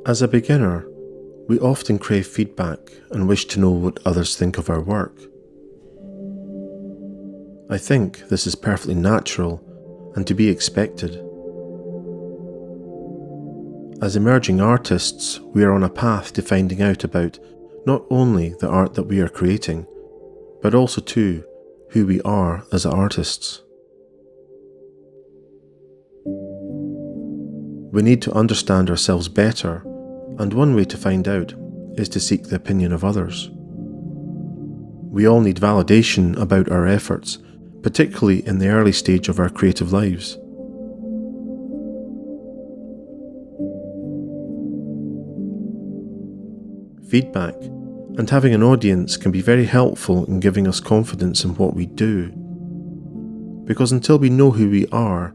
As a beginner, we often crave feedback and wish to know what others think of our work. I think this is perfectly natural and to be expected. As emerging artists, we are on a path to finding out about not only the art that we are creating, but also too, who we are as artists. We need to understand ourselves better, and one way to find out is to seek the opinion of others. We all need validation about our efforts, particularly in the early stage of our creative lives. Feedback and having an audience can be very helpful in giving us confidence in what we do. Because until we know who we are,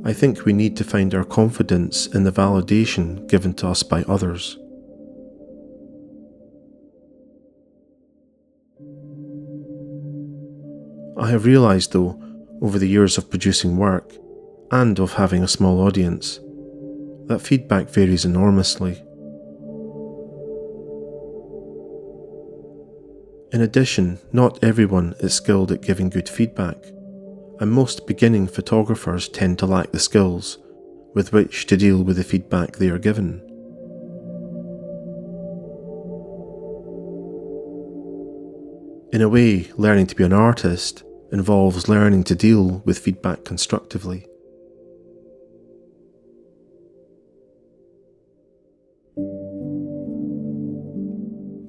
I think we need to find our confidence in the validation given to us by others. I have realised though, over the years of producing work, and of having a small audience, that feedback varies enormously. In addition, not everyone is skilled at giving good feedback, and most beginning photographers tend to lack the skills with which to deal with the feedback they are given. In a way, learning to be an artist involves learning to deal with feedback constructively.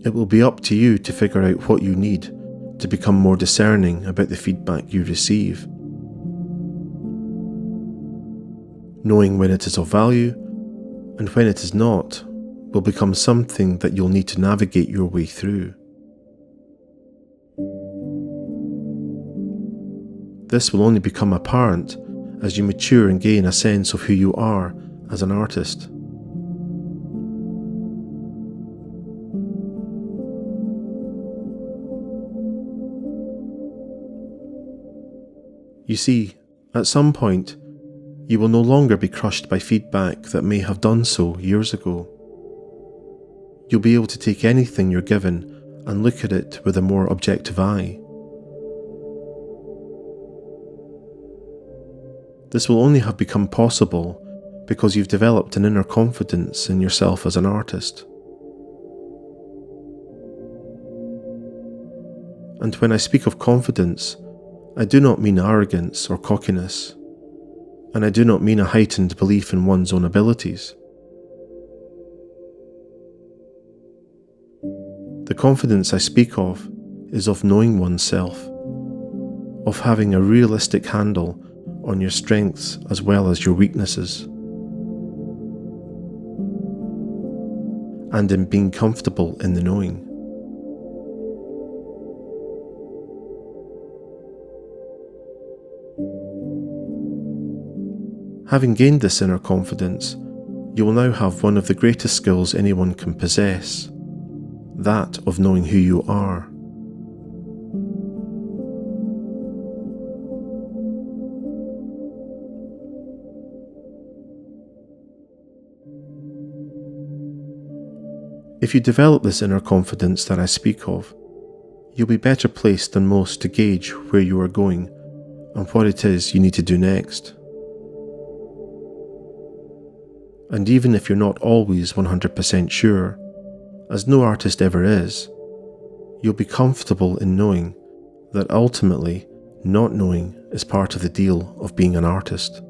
It will be up to you to figure out what you need to become more discerning about the feedback you receive. Knowing when it is of value and when it is not will become something that you'll need to navigate your way through. This will only become apparent as you mature and gain a sense of who you are as an artist. You see, at some point, you will no longer be crushed by feedback that may have done so years ago. You'll be able to take anything you're given and look at it with a more objective eye. This will only have become possible because you've developed an inner confidence in yourself as an artist. And when I speak of confidence, I do not mean arrogance or cockiness, and I do not mean a heightened belief in one's own abilities. The confidence I speak of is of knowing oneself, of having a realistic handle on your strengths as well as your weaknesses, and in being comfortable in the knowing. Having gained this inner confidence, you will now have one of the greatest skills anyone can possess, that of knowing who you are. If you develop this inner confidence that I speak of, you'll be better placed than most to gauge where you are going and what it is you need to do next. And even if you're not always 100% sure, as no artist ever is, you'll be comfortable in knowing that ultimately not knowing is part of the deal of being an artist.